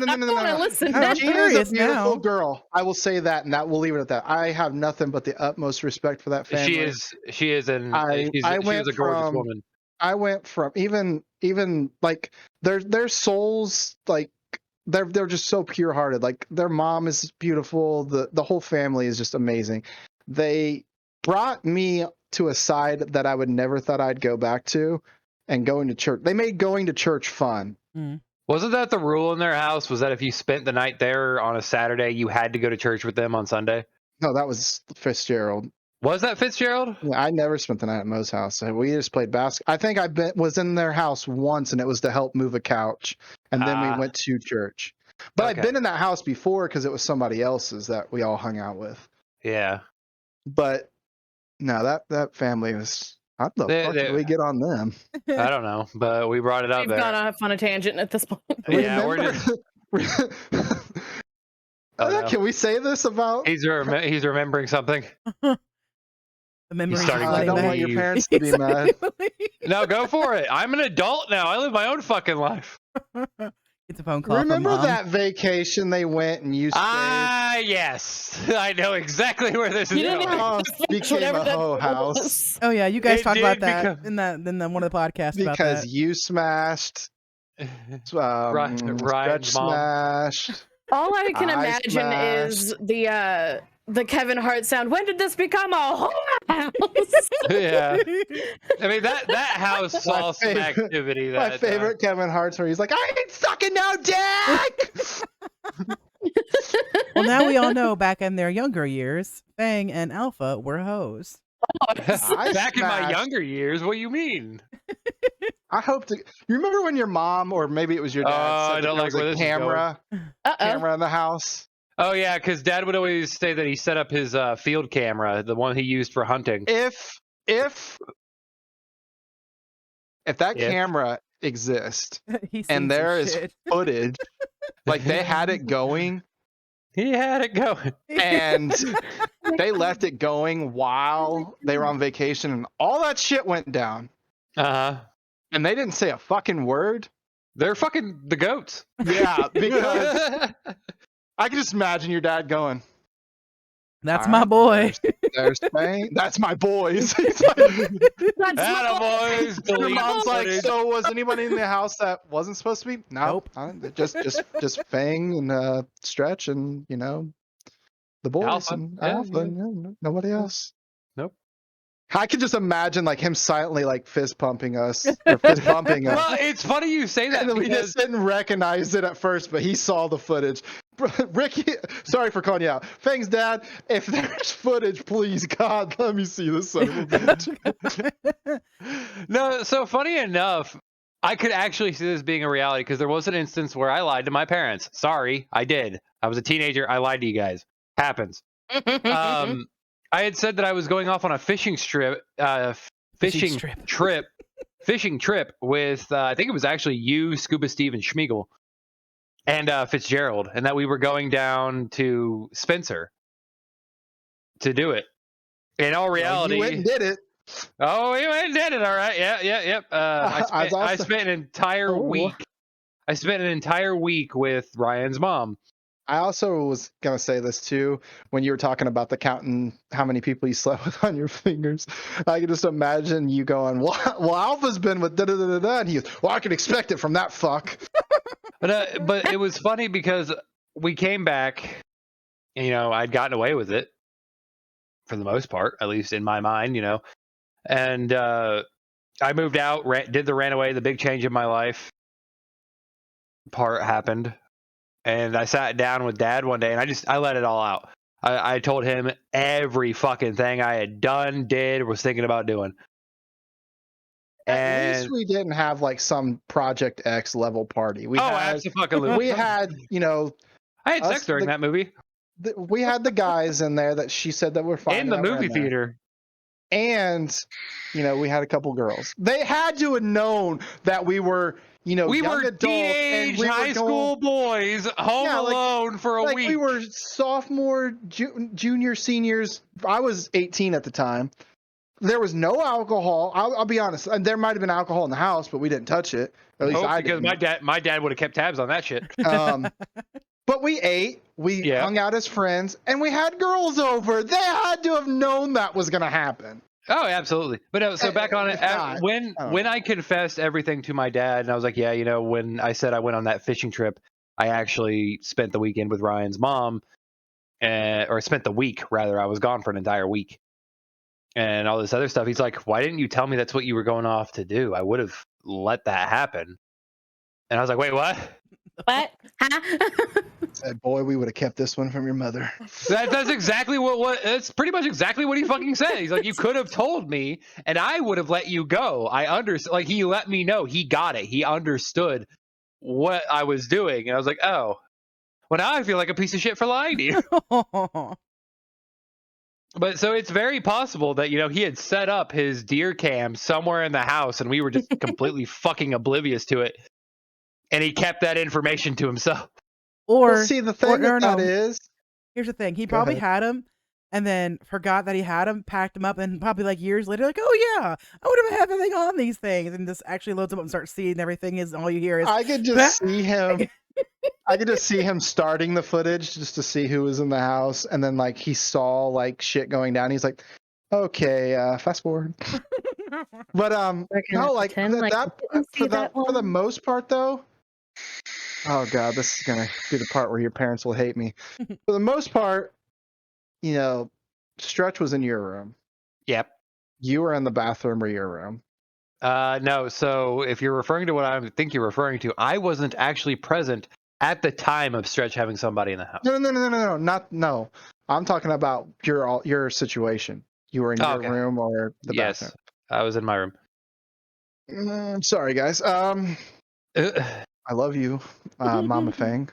Speaker 4: Listen,
Speaker 1: Gina's a beautiful girl. I will say that, and that we'll leave it at that. I have nothing but the utmost respect for that family.
Speaker 3: She is a gorgeous woman.
Speaker 1: I went from even like their souls, like they're just so pure hearted. Like their mom is beautiful. The whole family is just amazing. They brought me to a side that I would never thought I'd go back to, and going to church. They made going to church fun.
Speaker 3: Wasn't that the rule in their house? Was that if you spent the night there on a Saturday, you had to go to church with them on Sunday?
Speaker 1: No, that was Fitzgerald.
Speaker 3: Was that Fitzgerald?
Speaker 1: Yeah, I never spent the night at Mo's house. We just played basketball. I think was in their house once, and it was to help move a couch, and then we went to church. But I'd been in that house before because it was somebody else's that we all hung out with.
Speaker 3: Yeah.
Speaker 1: But no, that family was. How the fuck did we get on them?
Speaker 3: I don't know, but we brought it up.
Speaker 4: We've gone off on a tangent at this point.
Speaker 3: Yeah, we're just.
Speaker 1: Can we say this about?
Speaker 3: He's remembering something.
Speaker 1: I don't want your parents to be mad.
Speaker 3: No, go for it. I'm an adult now. I live my own fucking life.
Speaker 2: It's a phone call.
Speaker 1: Remember
Speaker 2: from Mom.
Speaker 1: that vacation they went and you stayed?
Speaker 3: Ah, yes. I know exactly where this is going.
Speaker 1: Became a hoe house.
Speaker 2: Oh yeah, you guys talked about that in one of the podcasts.
Speaker 1: Because
Speaker 2: about that.
Speaker 1: you smashed.
Speaker 3: Ryan's
Speaker 1: smashed.
Speaker 4: All I can imagine is the Kevin Hart sound. When did this become a whole house?
Speaker 3: Yeah. I mean, that house saw some activity.
Speaker 1: My favorite Kevin Hart's where he's like, I ain't sucking no dick!
Speaker 2: Well, now we all know back in their younger years, Fang and Alpha were hoes.
Speaker 3: Back in my younger years? What do you mean?
Speaker 1: I hope to. You remember when your mom, or maybe it was your dad, said there was a camera in the house?
Speaker 3: Oh yeah, because Dad would always say that he set up his field camera, the one he used for hunting.
Speaker 1: If that camera exists and there is footage, like they had it going.
Speaker 3: He had it going.
Speaker 1: And they left it going while they were on vacation, and all that shit went down.
Speaker 3: Uh-huh.
Speaker 1: And they didn't say a fucking word.
Speaker 3: They're fucking the goats.
Speaker 1: Yeah, because I can just imagine your dad going,
Speaker 2: That's
Speaker 1: "All
Speaker 2: my
Speaker 1: right,
Speaker 2: boy.
Speaker 1: There's Fang. That's my boys." He's
Speaker 4: That's
Speaker 3: Atta boys,
Speaker 1: and your
Speaker 3: delete
Speaker 1: mom's like,
Speaker 3: footage.
Speaker 1: "So was anybody in the house that wasn't supposed to be?"
Speaker 2: Nope.
Speaker 1: Just Fang and Stretch and the boys
Speaker 3: Alpha.
Speaker 1: and
Speaker 3: Yeah,
Speaker 1: Alpha.
Speaker 3: yeah.
Speaker 1: And nobody else.
Speaker 3: Nope.
Speaker 1: I could just imagine like him silently like fist pumping us or fist bumping us.
Speaker 3: Well, it's funny you say that
Speaker 1: And then we
Speaker 3: because
Speaker 1: just didn't recognize it at first, but he saw the footage. Ricky, sorry for calling you out. Fang's dad, if there's footage, please, God, let me see this son of a bitch.
Speaker 3: no, so funny enough, I could actually see this being a reality because there was an instance where I lied to my parents. Sorry, I did. I was a teenager. I lied to you guys. Happens. I had said that I was going off on a fishing trip with I think it was actually you, Scuba Steve, and Schmiegel, and Fitzgerald, and that we were going down to Spencer to do it. In all reality,
Speaker 1: You went and did it.
Speaker 3: Oh, we went and did it. All right. Yep. I spent an entire week. I spent an entire week with Ryan's mom.
Speaker 1: I also was gonna say this too when you were talking about the counting how many people you slept with on your fingers. I can just imagine you going, "Well, Alpha's been with da da da da," and he goes, "Well, I can expect it from that fuck."
Speaker 3: But it was funny because we came back. I'd gotten away with it for the most part, at least in my mind. And I moved out, did the ran away, the big change in my life part happened. And I sat down with Dad one day and I let it all out. I told him every fucking thing I had done, did, was thinking about doing.
Speaker 1: At least we didn't have like some Project X level party.
Speaker 3: Absolutely.
Speaker 1: We had,
Speaker 3: I had sex during that movie.
Speaker 1: We had the guys in there that she said that were fine.
Speaker 3: In the movie theater.
Speaker 1: And, we had a couple girls. They had to have known that we were, we young
Speaker 3: were
Speaker 1: adults
Speaker 3: teenage
Speaker 1: and
Speaker 3: high school boys home alone for a week.
Speaker 1: We were sophomore, junior, seniors. I was 18 at the time. There was no alcohol. I'll be honest. And there might have been alcohol in the house, but we didn't touch it. At least I didn't.
Speaker 3: Because my dad would have kept tabs on that shit.
Speaker 1: But we ate. We hung out as friends, and we had girls over. They had to have known that was going to happen.
Speaker 3: Oh, absolutely. But no, so back on it, when I confessed everything to my dad, and I was like, when I said I went on that fishing trip, I actually spent the weekend with Ryan's mom, or spent the week, rather. I was gone for an entire week. And all this other stuff. He's like, why didn't you tell me that's what you were going off to do? I would have let that happen. And I was like, wait, what?
Speaker 4: What? Huh?
Speaker 1: Said, boy, we would have kept this one from your mother.
Speaker 3: That's exactly that's pretty much exactly what he fucking said. He's like, you could have told me and I would have let you go. I understand. Like, he let me know. He got it. He understood what I was doing. And I was like, oh, well, now I feel like a piece of shit for lying to you. But so it's very possible that, he had set up his deer cam somewhere in the house and we were just completely fucking oblivious to it. And he kept that information to himself.
Speaker 2: Or
Speaker 1: see, the thing is,
Speaker 2: here's the thing. He probably had him and then forgot that he had him, packed him up, and probably like years later, like, oh yeah, I would have had everything on these things, and just actually loads them up and starts seeing everything. Is all you hear is
Speaker 1: I could just see him. I could just see him starting the footage just to see who was in the house, and then like he saw like shit going down. He's like, okay, fast forward. But no, like for the most part though. Oh god, this is gonna be the part where your parents will hate me. For the most part, Stretch was in your room.
Speaker 3: Yep.
Speaker 1: You were in the bathroom or your room.
Speaker 3: No, so if you're referring to what I think you're referring to, I wasn't actually present at the time of Stretch having somebody in the house.
Speaker 1: No. I'm talking about your situation. You were in your room or the bathroom.
Speaker 3: Yes, I was in my room.
Speaker 1: Sorry, guys. I love you, Mama Fang.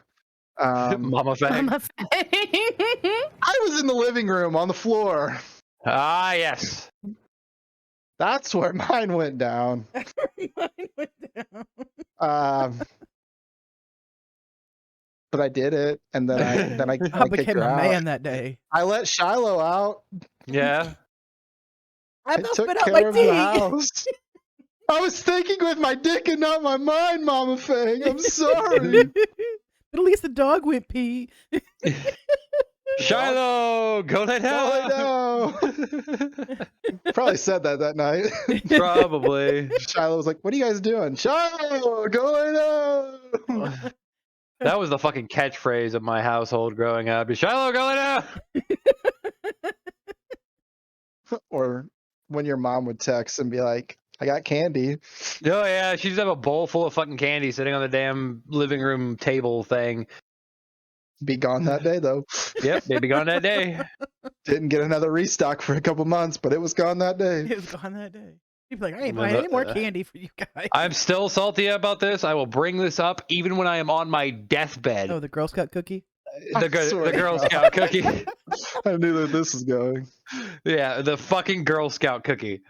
Speaker 3: Mama Fang.
Speaker 4: Mama Fang.
Speaker 1: I was in the living room on the floor.
Speaker 3: Ah, yes.
Speaker 1: That's where mine went down. But I did it, and then I
Speaker 2: became a man that day.
Speaker 1: I let Shiloh out.
Speaker 3: Yeah.
Speaker 2: I
Speaker 1: took
Speaker 2: spit out
Speaker 1: care
Speaker 2: my
Speaker 1: of the
Speaker 2: tea.
Speaker 1: house. I was thinking with my dick and not my mind, Mama Fang. I'm sorry.
Speaker 2: But at least the dog went pee.
Speaker 3: Shiloh, go lay down.
Speaker 1: Probably said that night.
Speaker 3: Probably.
Speaker 1: Shiloh was like, "What are you guys doing?" Shiloh, go lay down.
Speaker 3: That was the fucking catchphrase of my household growing up. Shiloh, go lay down.
Speaker 1: Or when your mom would text and be like, "I got candy."
Speaker 3: Oh yeah, she'd just have a bowl full of fucking candy sitting on the damn living room table thing.
Speaker 1: Be gone that day though.
Speaker 3: Yep, they'd be gone that day.
Speaker 1: Didn't get another restock for a couple months, but it was gone that day.
Speaker 2: It was gone that day. He'd be like, I ain't buying any more candy for you guys.
Speaker 3: I'm still salty about this. I will bring this up even when I am on my deathbed.
Speaker 2: Oh, the Girl Scout cookie?
Speaker 3: The Girl Scout cookie.
Speaker 1: I knew that this was going.
Speaker 3: Yeah, the fucking Girl Scout cookie.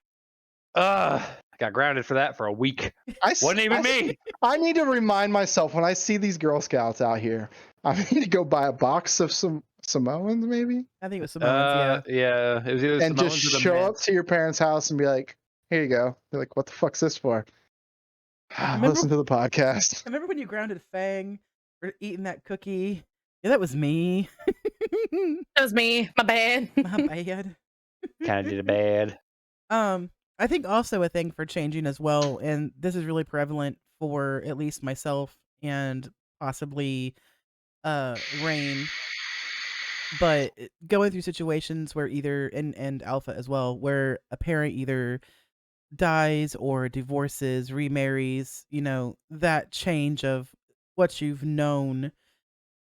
Speaker 3: I got grounded for that for a week. Wasn't even me.
Speaker 1: I need to remind myself when I see these Girl Scouts out here, I need to go buy a box of some Samoans, maybe.
Speaker 2: I think it was Samoans,
Speaker 3: yeah. It was either
Speaker 1: and
Speaker 3: Samoans
Speaker 1: just
Speaker 3: or the
Speaker 1: show
Speaker 3: men.
Speaker 1: up to your parents' house and be like, "Here you go." They're like, "What the fuck's this for?" Listen to the podcast.
Speaker 2: Remember when you grounded Fang for eating that cookie? Yeah, that was me.
Speaker 4: That was me. My bad.
Speaker 2: My bad.
Speaker 3: Kind of did a bad.
Speaker 2: I think also a thing for changing as well, and this is really prevalent for at least myself and possibly Rain, but going through situations where either and Alpha as well, where a parent either dies or divorces, remarries, that change of what you've known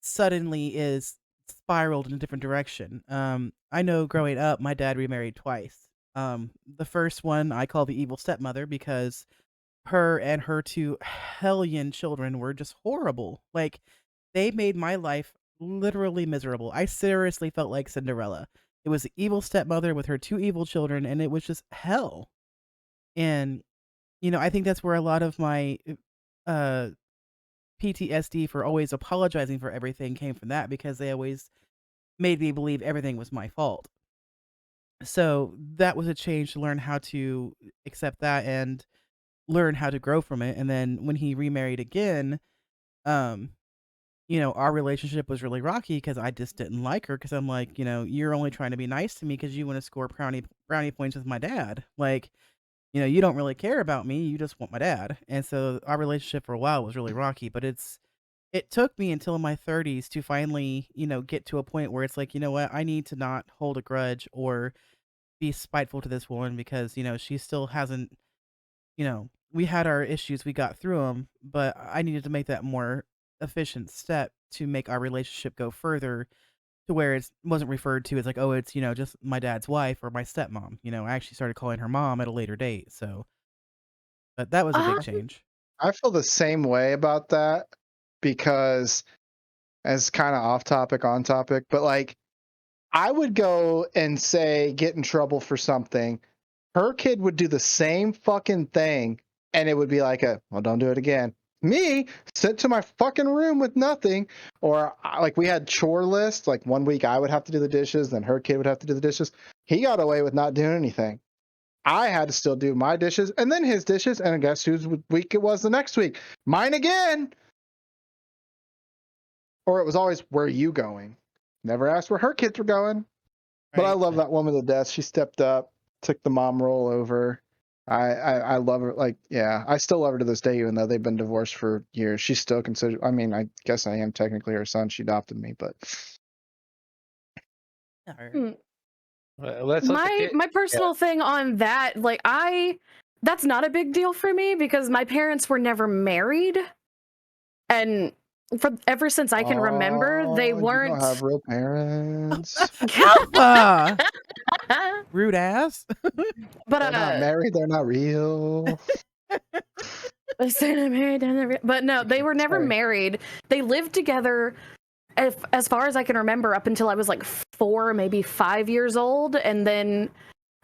Speaker 2: suddenly is spiraled in a different direction. I know growing up, my dad remarried twice. The first one I call the evil stepmother because her and her two hellion children were just horrible. Like, they made my life literally miserable. I seriously felt like Cinderella. It was the evil stepmother with her two evil children, and it was just hell. And, I think that's where a lot of my PTSD for always apologizing for everything came from that, because they always made me believe everything was my fault. So that was a change to learn how to accept that and learn how to grow from it. And then when he remarried again, our relationship was really rocky because I just didn't like her, because I'm like, you're only trying to be nice to me because you want to score brownie points with my dad. Like, you don't really care about me. You just want my dad. And so our relationship for a while was really rocky, but it took me until my 30s to finally, get to a point where it's like, you know what? I need to not hold a grudge or be spiteful to this woman because, she still hasn't, we had our issues, we got through them, but I needed to make that more efficient step to make our relationship go further to where it wasn't referred to as like, oh, it's, just my dad's wife or my stepmom. I actually started calling her mom at a later date. So, but that was a big change.
Speaker 1: I feel the same way about that because, as kind of off topic, on topic, but like, I would go and say, get in trouble for something. Her kid would do the same fucking thing, and it would be like well, don't do it again. Me, sit to my fucking room with nothing. Or like, we had chore lists. Like, one week I would have to do the dishes, then her kid would have to do the dishes. He got away with not doing anything. I had to still do my dishes and then his dishes, and guess whose week it was the next week? Mine again. Or it was always, where are you going? Never asked where her kids were going. But I love that woman to death. She stepped up, took the mom role over. I love her. Like, yeah, I still love her to this day, even though they've been divorced for years. She's still considered, I mean, I guess I am technically her son. She adopted me, but.
Speaker 4: My personal thing on that, like, that's not a big deal for me because my parents were never married. And ever since I can remember, they weren't.
Speaker 1: You don't have real parents.
Speaker 2: Alpha! Rude ass.
Speaker 4: But
Speaker 1: they're not married. They're not real.
Speaker 4: They're not married. They're not real. But no, they were never married. They lived together, as far as I can remember, up until I was like 4, maybe 5 years old, and then,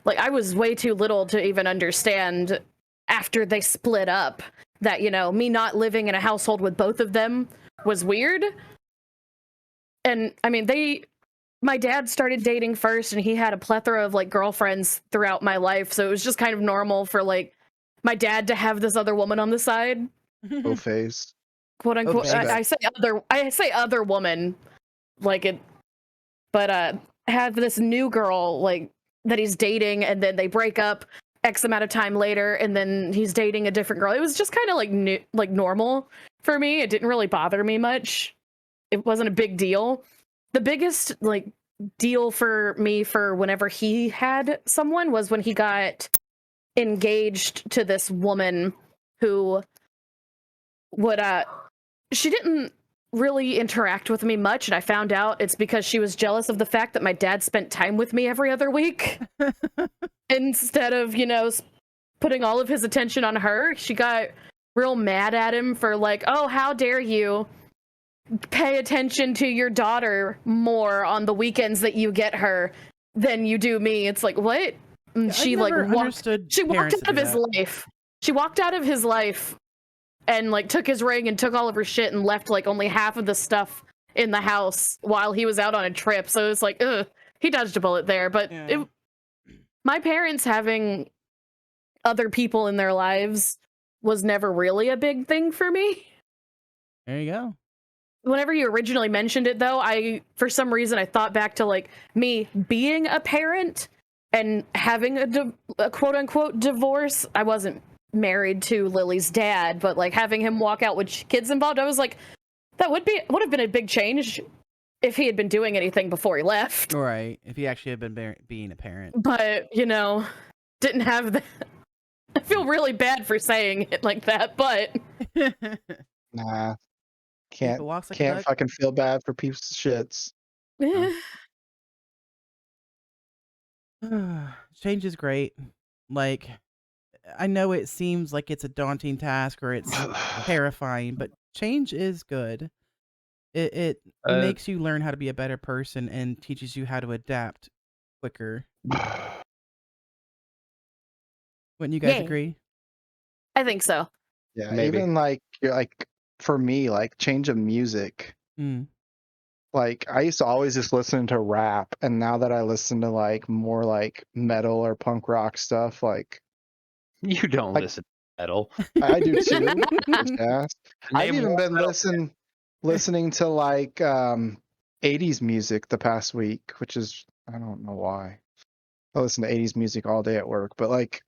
Speaker 4: like, I was way too little to even understand after they split up that, me not living in a household with both of them was weird. And I mean, my dad started dating first, and he had a plethora of like girlfriends throughout my life, so it was just kind of normal for like my dad to have this other woman on the side.
Speaker 1: Full phase.
Speaker 4: Quote unquote.
Speaker 2: Okay.
Speaker 4: I say other woman, like it, but have this new girl like that he's dating, and then they break up X amount of time later, and then he's dating a different girl. It was just kind of like normal for me. It didn't really bother me much. It wasn't a big deal. The biggest like deal for me for whenever he had someone was when he got engaged to this woman who would she didn't really interact with me much, and I found out it's because she was jealous of the fact that my dad spent time with me every other week instead of, you know, putting all of his attention on her. She got real mad at him for like, oh, how dare you pay attention to your daughter more on the weekends that you get her than you do me. It's like, what? And she like walked out of his life. She walked out of his life and like took his ring and took all of her shit and left like only half of the stuff in the house while he was out on a trip. So it's like, ugh, he dodged a bullet there. But my parents having other people in their lives was never really a big thing for me.
Speaker 2: There you go.
Speaker 4: Whenever you originally mentioned it, though, for some reason I thought back to like me being a parent and having a quote unquote divorce. I wasn't married to Lily's dad, but like having him walk out with kids involved, I was like, that would have been a big change if he had been doing anything before he left.
Speaker 2: Right. If he actually had been being a parent.
Speaker 4: But, you know, didn't have that. I feel really bad for saying it like that, but
Speaker 1: Nah. Can't
Speaker 2: like
Speaker 1: fucking feel bad for people's shits.
Speaker 2: Change is great. Like, I know it seems like it's a daunting task or it's terrifying, but change is good. It makes you learn how to be a better person and teaches you how to adapt quicker. Wouldn't you guys agree?
Speaker 4: I think so.
Speaker 1: Yeah,
Speaker 3: Maybe.
Speaker 1: even like for me, like change of music. Like I used to always just listen to rap, and now that I listen to like more like metal or punk rock stuff, like
Speaker 3: You don't listen to metal.
Speaker 1: I do too. I've
Speaker 3: Name
Speaker 1: even
Speaker 3: one
Speaker 1: been
Speaker 3: metal
Speaker 1: listening to like 80s music the past week, which is I don't know why. I listen to 80s music all day at work, but like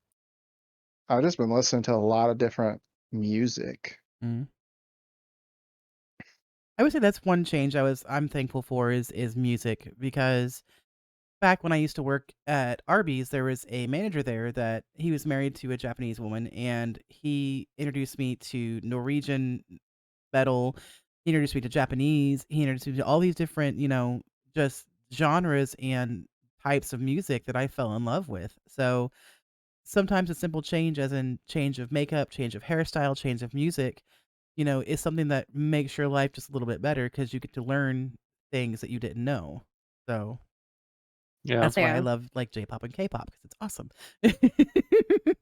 Speaker 1: I've just been listening to a lot of different music.
Speaker 2: I would say that's one change I'm thankful for is music, because back when I used to work at Arby's, there was a manager there that he was married to a Japanese woman, and he introduced me to Norwegian metal. He introduced me to Japanese. He introduced me to all these different, you know, just genres and types of music that I fell in love with. So sometimes a simple change, as in change of makeup, change of hairstyle, change of music, you know, is something that makes your life just a little bit better because you get to learn things that you didn't know. So that's why I love like J-pop and K-pop, because it's awesome.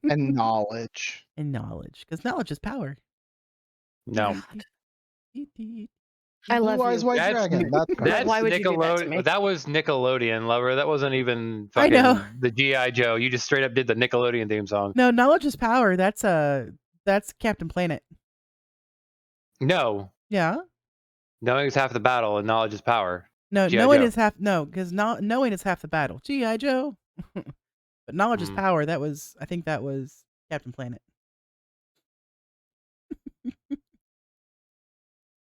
Speaker 1: And knowledge.
Speaker 2: And knowledge, because knowledge is power.
Speaker 3: No.
Speaker 4: I love
Speaker 1: Blue Eyes
Speaker 4: you.
Speaker 1: White Dragon.
Speaker 3: That's
Speaker 4: Why would you do that to me?
Speaker 3: That was Nickelodeon, lover. That wasn't even
Speaker 2: I
Speaker 3: fucking
Speaker 2: know.
Speaker 3: the G.I. Joe. You just straight up did the Nickelodeon theme song.
Speaker 2: No, knowledge is power. That's Captain Planet.
Speaker 3: No.
Speaker 2: Yeah.
Speaker 3: Knowing is half the battle, and knowledge is power.
Speaker 2: No,
Speaker 3: G.I.
Speaker 2: knowing
Speaker 3: Joe.
Speaker 2: is half. No, because knowing is half the battle. G.I. Joe. But knowledge is power. I think that was Captain Planet.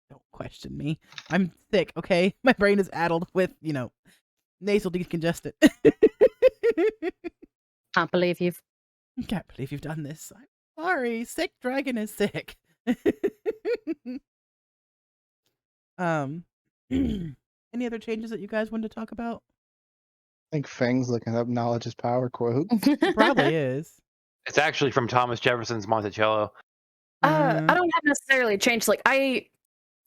Speaker 2: Don't question me. I'm sick, okay? My brain is addled with, you know, nasal decongestant.
Speaker 4: Can't believe you've
Speaker 2: done this. I'm sorry. Sick dragon is sick. Any other changes that you guys wanted to talk about?
Speaker 1: I think Fang's looking up knowledge is power quote.
Speaker 2: It probably is.
Speaker 3: It's actually from Thomas Jefferson's Monticello.
Speaker 4: I don't have necessarily changed. Like I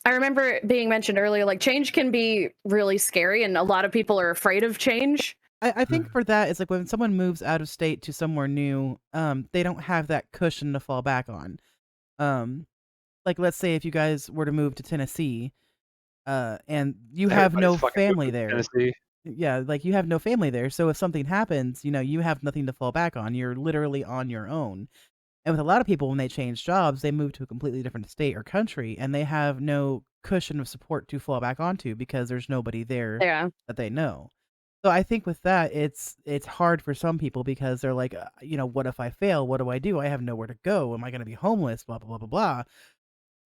Speaker 4: remember it being mentioned earlier, like change can be really scary, and a lot of people are afraid of change.
Speaker 2: I think for that, it's like when someone moves out of state to somewhere new, they don't have that cushion to fall back on. Like let's say if you guys were to move to Tennessee, and you have no family there.
Speaker 3: Tennessee.
Speaker 2: Yeah, like you have no family there. So if something happens, you know, you have nothing to fall back on. You're literally on your own. And with a lot of people, when they change jobs, they move to a completely different state or country, and they have no cushion of support to fall back onto because there's nobody there
Speaker 4: Yeah.
Speaker 2: that they know. So I think with that, it's hard for some people because they're like, what if I fail? What do I do? I have nowhere to go. Am I going to be homeless? Blah blah blah blah blah.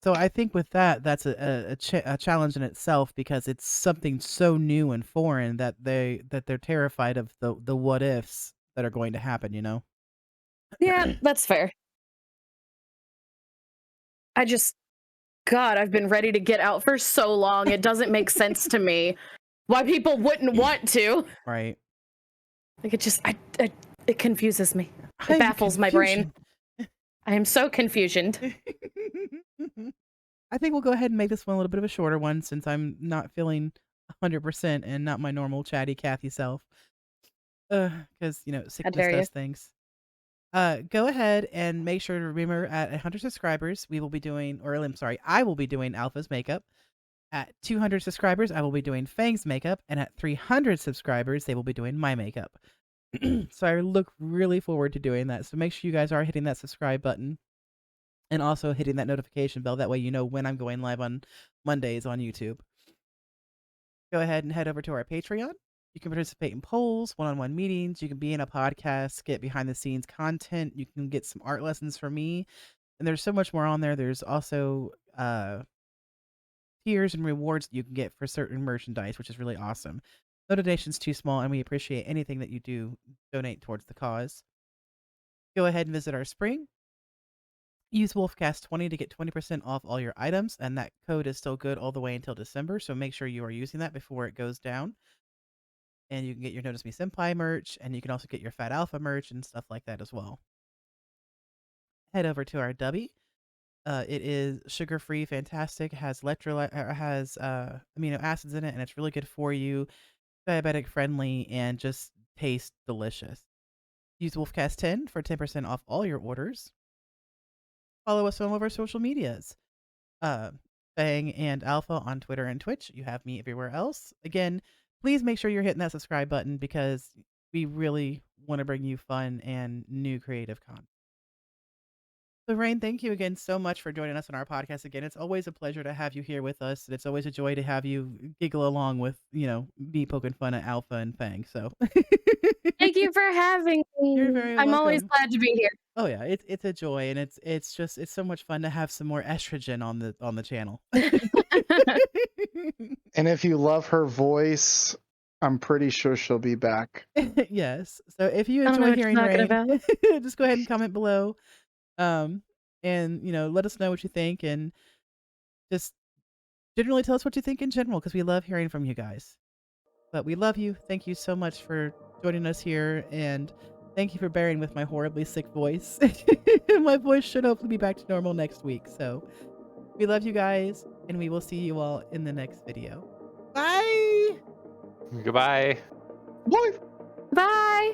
Speaker 2: So I think with that, that's a challenge in itself because it's something so new and foreign that they're terrified of the what ifs that are going to happen.
Speaker 4: Yeah, that's fair. God, I've been ready to get out for so long. It doesn't make sense to me why people wouldn't want to.
Speaker 2: Right.
Speaker 4: Like it confuses me. It baffles my brain. I am so confusioned.
Speaker 2: I think we'll go ahead and make this one a little bit of a shorter one since I'm not feeling 100% and not my normal chatty Kathy self. Because sickness does things. Go ahead and make sure to remember at 100 subscribers, we will be doing, or I'm sorry, I will be doing Alpha's makeup. At 200 subscribers, I will be doing Fang's makeup. And at 300 subscribers, they will be doing my makeup. So I look really forward to doing that. So make sure you guys are hitting that subscribe button and also hitting that notification bell. That way you know when I'm going live on Mondays on YouTube. Go ahead and head over to our Patreon. You can participate in polls, one-on-one meetings. You can be in a podcast, get behind-the-scenes content. You can get some art lessons from me. And there's so much more on there. There's also tiers and rewards that you can get for certain merchandise, which is really awesome. No donation's too small, and we appreciate anything that you do donate towards the cause. Go ahead and visit our spring. Use WolfCast20 to get 20% off all your items, and that code is still good all the way until December, so make sure you are using that before it goes down. And you can get your Notice Me Senpai merch, and you can also get your Fat Alpha merch and stuff like that as well. Head over to our Dubby. It is sugar-free, fantastic, has amino acids in it, and it's really good for you, diabetic friendly, and just tastes delicious. Use WolfCast10 for 10% off all your orders. Follow us on all of our social medias. Fang and Alpha on Twitter and Twitch. You have me everywhere else. Again, please make sure you're hitting that subscribe button because we really want to bring you fun and new creative content. So, Rain, thank you again so much for joining us on our podcast again. It's always a pleasure to have you here with us. It's always a joy to have you giggle along with, me poking fun at Alpha and Fang. So,
Speaker 4: thank you for having me.
Speaker 2: You're very welcome.
Speaker 4: I'm always glad to be here.
Speaker 2: Oh yeah, it's a joy, and it's so much fun to have some more estrogen on the channel.
Speaker 1: And if you love her voice, I'm pretty sure she'll be back.
Speaker 2: Yes. So if you enjoy hearing Rain, just go ahead and comment below. And let us know what you think, and just generally tell us what you think in general, because we love hearing from you guys. But we love you. Thank you so much for joining us here, and thank you for bearing with my horribly sick voice. My voice should hopefully be back to normal next week. So we love you guys, and we will see you all in the next video. Bye.
Speaker 3: Goodbye.
Speaker 1: Bye.
Speaker 4: Bye.